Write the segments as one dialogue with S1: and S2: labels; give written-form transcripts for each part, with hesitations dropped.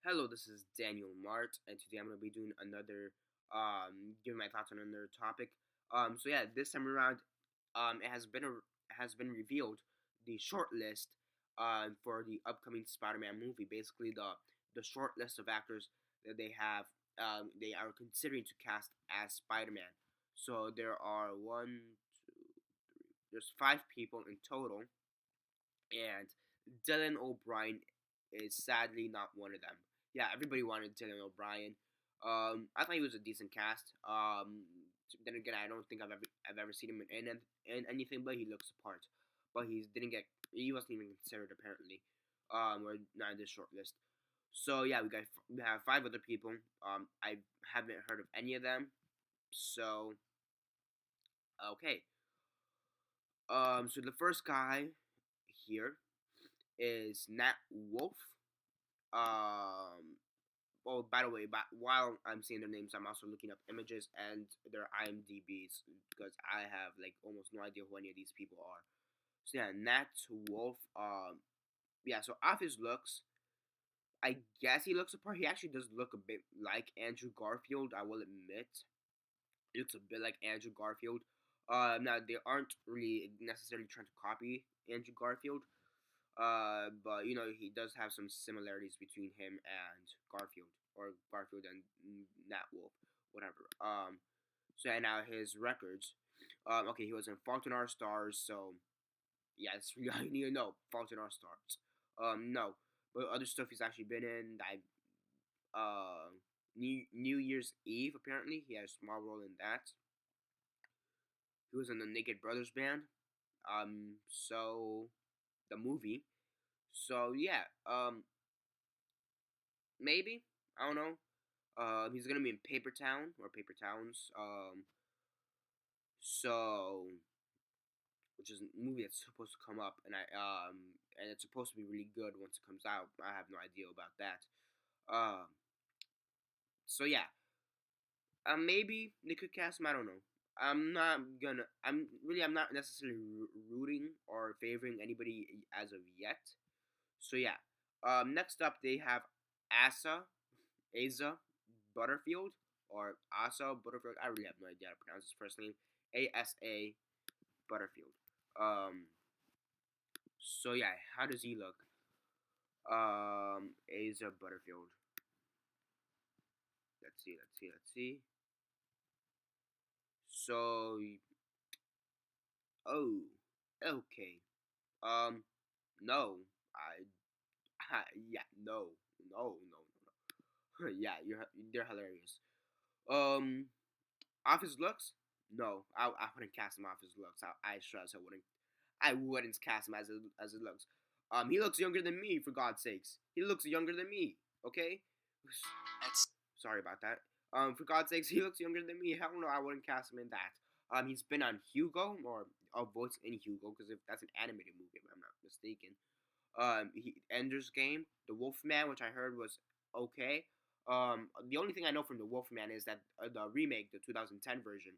S1: Hello, this is Daniel Mart, and today I'm going to be doing giving my thoughts on another topic. So yeah, this time around, it has been revealed the short list, for the upcoming Spider-Man movie. Basically, the short list of actors that they are considering to cast as Spider-Man. So there are there's five people in total, and Dylan O'Brien is sadly not one of them. Yeah, everybody wanted Dylan O'Brien. I thought he was a decent cast. Then again, I don't think I've ever seen him in anything, but he looks the part. But he wasn't even considered apparently, or not in this short list. So yeah, we have five other people. I haven't heard of any of them. So okay. So the first guy here is Nat Wolff. Um, oh, by the way, while I'm saying their names, I'm also looking up images and their IMDb's because I have like almost no idea who any of these people are. So yeah, Nat Wolff. Yeah. So off his looks, I guess he looks a part. He actually does look a bit like Andrew Garfield. I will admit, he looks a bit like Andrew Garfield. Now they aren't really necessarily trying to copy Andrew Garfield. But he does have some similarities between him and Garfield, or Garfield and Nat Wolff, whatever. So and now his records. Okay, he was in Fault in Our Stars, so yeah, it's really all you need to know. Fault in Our Stars. No, but other stuff he's actually been in. New Year's Eve apparently he had a small role in that. He was in the Naked Brothers band. So the movie. So yeah, maybe, I don't know. He's gonna be in Paper Town or Paper Towns. So which is a movie that's supposed to come up, and it's supposed to be really good once it comes out. I have no idea about that. Um, so yeah, maybe they could cast him. I don't know. I'm not necessarily rooting or favoring anybody as of yet. So yeah. Next up they have Asa Butterfield, or Asa Butterfield. I really have no idea how to pronounce his first name. Asa Butterfield. Um. So yeah, how does he look? Asa Butterfield. Let's see. Let's see. Let's see. So, oh, okay. Um, no, yeah, no, no, no, no, no. Yeah, they're hilarious. Um, off his looks, no, I wouldn't cast him off his looks. I sure as hell wouldn't. I wouldn't cast him as it looks. He looks younger than me, for God's sakes. He looks younger than me. Okay. Sorry about that. For God's sakes, he looks younger than me. Hell no, I wouldn't cast him in that. He's been on Hugo, or a voice in Hugo, because if that's an animated movie, if I'm not mistaken. Ender's Game, The Wolfman, which I heard was okay. The only thing I know from The Wolfman is that the remake, the 2010 version.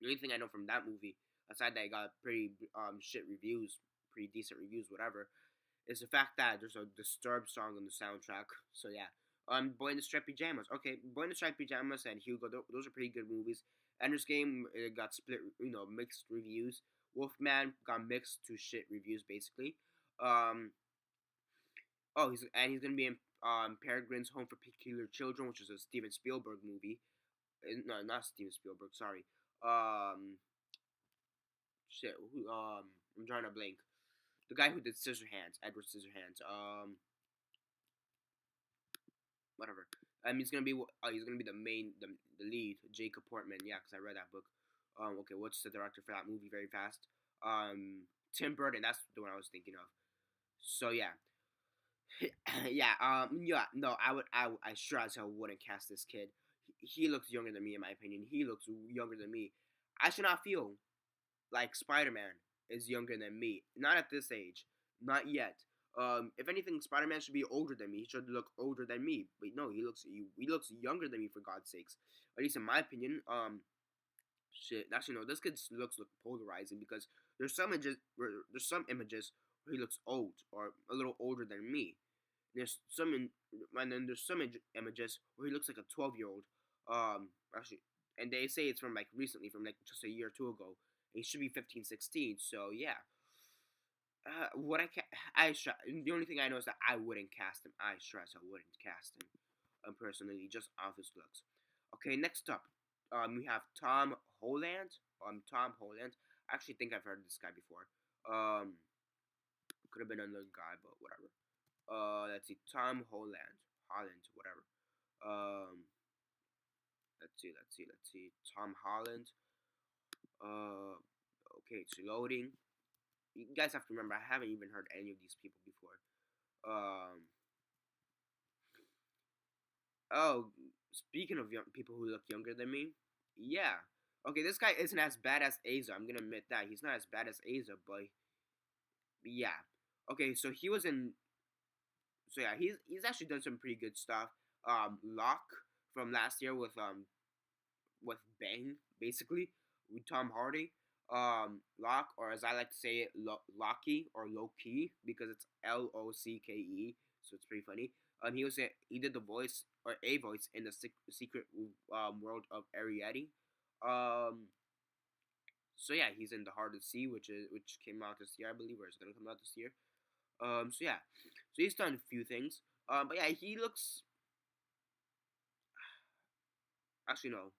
S1: The only thing I know from that movie, aside that it got pretty shit reviews, pretty decent reviews, whatever, is the fact that there's a Disturbed song on the soundtrack. So yeah. Boy in the Striped Pajamas. Okay, Boy in the Striped Pajamas and Hugo, those are pretty good movies. Ender's Game, it got split, mixed reviews. Wolfman got mixed to shit reviews, basically. Um, he's gonna be in Peregrine's Home for Peculiar Children, which is a Steven Spielberg movie. No, not Steven Spielberg. Sorry. Um, shit. I'm trying to blank. The guy who did Scissorhands, Edward Scissorhands. Whatever. He's gonna be the lead, Jacob Portman. Yeah, because I read that book. Okay, what's the director for that movie? Very fast. Tim Burton. That's the one I was thinking of. So yeah, yeah. Yeah. No, I sure as hell wouldn't cast this kid. He looks younger than me, in my opinion. He looks younger than me. I should not feel like Spider-Man is younger than me. Not at this age. Not yet. If anything, Spider-Man should be older than me. He should look older than me. But no, he looks younger than me, for God's sakes. At least in my opinion. Shit. Actually, no. This kid looks polarizing, because there's some images where he looks old, or a little older than me. There's and then there's some images where he looks like a 12-year-old. Actually, and they say it's from like recently, from like just a year or two ago. And he should be 15, 16. So yeah. What the only thing I know is that I wouldn't cast him. I stress I wouldn't cast him. Personally, just off his looks. Okay, next up, we have Tom Holland. Tom Holland. I actually think I've heard of this guy before. Could have been another guy, but whatever. Let's see, Tom Holland, whatever. Um, let's see, Tom Holland. Okay, it's loading. You guys have to remember, I haven't even heard any of these people before. Oh, speaking of people who look younger than me, yeah. Okay, this guy isn't as bad as Asa. I'm gonna admit that he's not as bad as Asa, but yeah. Okay, so he was in. So yeah, he's actually done some pretty good stuff. Locke from last year with Bang, basically, with Tom Hardy. Locke, or as I like to say it, Locky or Loki, because it's Lokke, so it's pretty funny. He did the voice or a voice in the secret world of Ariete. Um, so yeah, he's in the Heart of the Sea, which came out this year, I believe, or is gonna come out this year. So yeah, so he's done a few things. But yeah, he looks. Actually, no,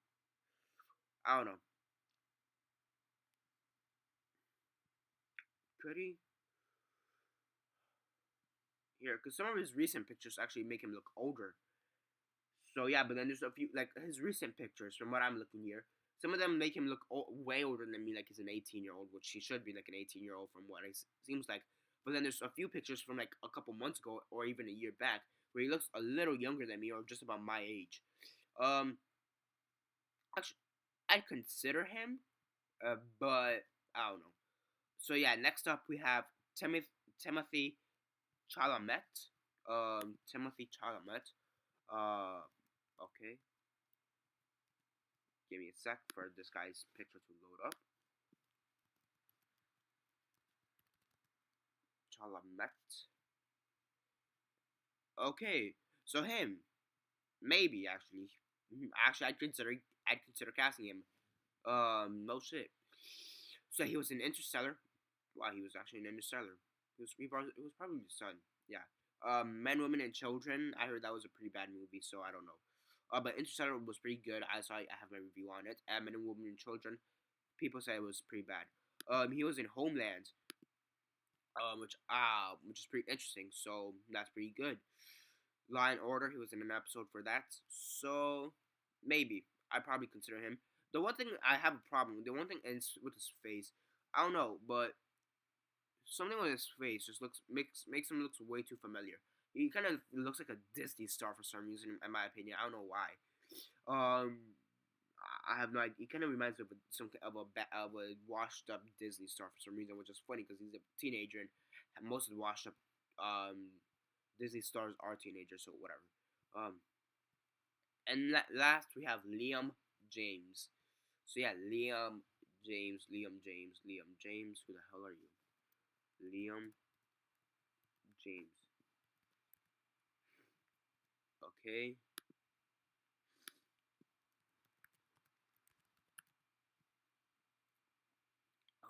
S1: I don't know. Could he? Here, because some of his recent pictures actually make him look older. So yeah, but then there's a few like his recent pictures from what I'm looking here. Some of them make him look way older than me, like he's an 18-year-old, which he should be like an 18-year-old from what it seems like. But then there's a few pictures from like a couple months ago or even a year back where he looks a little younger than me or just about my age. Um, actually, I'd consider him, but I don't know. So yeah, next up we have Thimothee Chalamet. Thimothee Chalamet. Okay. Give me a sec for this guy's picture to load up. Chalamet. Okay, so him, maybe actually. Actually, I'd consider casting him. No shit. So he was in Interstellar. Wow, he was actually in Interstellar. It was probably the sun. Yeah. Men, Women, and Children. I heard that was a pretty bad movie, so I don't know. But Interstellar was pretty good. I have my review on it. Men and Women and Children. People say it was pretty bad. He was in Homeland, which is pretty interesting. So that's pretty good. Law and Order. He was in an episode for that. So maybe I probably consider him. The one thing I have a problem. The one thing is with his face. I don't know, but something with his face just makes him look way too familiar. He kind of looks like a Disney star for some reason, in my opinion. I don't know why. Um, I have no idea. He kind of reminds me of a washed up Disney star for some reason, which is funny because he's a teenager and most of the washed up Disney stars are teenagers, so whatever. Um, and last we have Liam James. So yeah, Liam James. Who the hell are you? Liam James. Okay.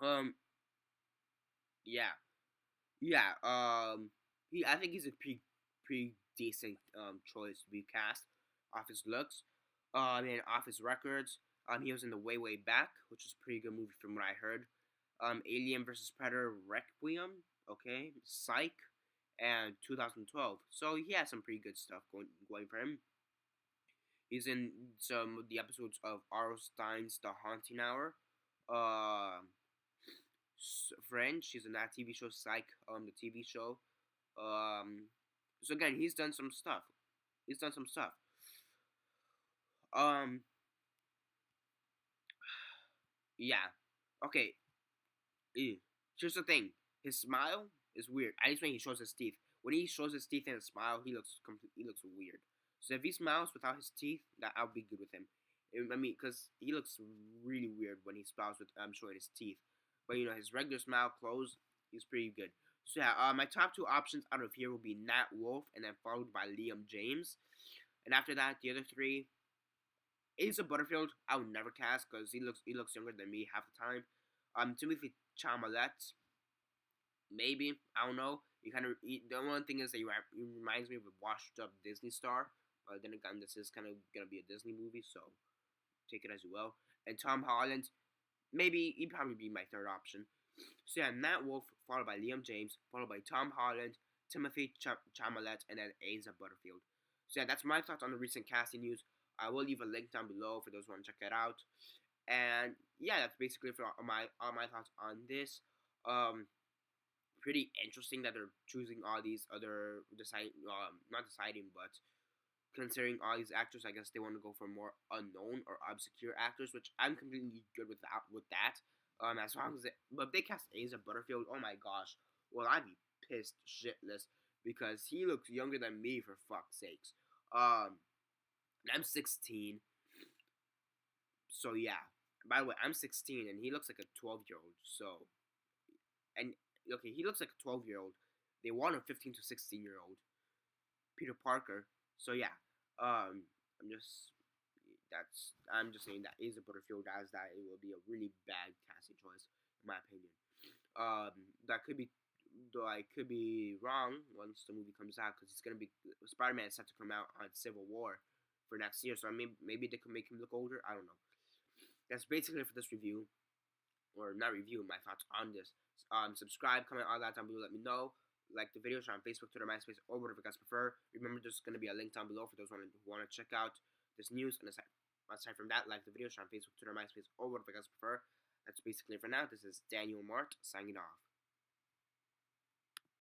S1: Um. Yeah. Yeah. I think he's a pretty decent choice to be cast off his looks. And off his records. He was in the Way Back, which is a pretty good movie from what I heard. Alien versus Predator Requiem. Okay. Psych. And 2012. So he has some pretty good stuff going for him. He's in some of the episodes of R.L. Stein's The Haunting Hour. Uh, French. He's in that TV show Psych. The TV show. Um, so again, he's done some stuff. He's done some stuff. Um, yeah. Okay. Here's the thing. His smile is weird. At least when he shows his teeth. When he shows his teeth and a smile, he looks weird. So if he smiles without his teeth, that I'll be good with him. I mean, because he looks really weird when he smiles with showing his teeth. But his regular smile closed, he's pretty good. So yeah, my top two options out of here will be Nat Wolff, and then followed by Liam James. And after that, the other three, Asa Butterfield, I would never cast because he looks younger than me half the time. Timothee Chalamet, maybe, I don't know. The one thing is that he reminds me of a washed up Disney star. But then again, this is kind of gonna be a Disney movie, so take it as you will. And Tom Holland, maybe he'd probably be my third option. So yeah, Nat Wolff, followed by Liam James, followed by Tom Holland, Timothee Chalamet, and then Asa Butterfield. So yeah, that's my thoughts on the recent casting news. I will leave a link down below for those who want to check it out. And yeah, that's basically for all my thoughts on this. Um, Pretty interesting that they're choosing all these other not deciding, but considering all these actors. I guess they want to go for more unknown or obscure actors, which I'm completely good with that. As long as but if they cast Asa Butterfield, oh my gosh, well I'd be pissed shitless because he looks younger than me for fuck's sakes. And I'm 16, so yeah. By the way, I'm 16 and he looks like a 12-year-old. So and okay, he looks like a 12-year-old. They want a 15 to 16-year-old Peter Parker. So yeah, I'm just saying that Asa Butterfield as that it will be a really bad casting choice in my opinion. That could be though I could be wrong once the movie comes out because it's gonna be Spider-Man is set to come out on Civil War for next year. So maybe they could make him look older. I don't know. That's basically it for this review, or not review, my thoughts on this. Subscribe, comment, all that down below. Let me know. Like the videos on Facebook, Twitter, MySpace, or whatever you guys prefer. Remember, there's going to be a link down below for those who want to check out this news. And aside from that, like the videos on Facebook, Twitter, MySpace, or whatever you guys prefer. That's basically it for now. This is Daniel Mart signing off.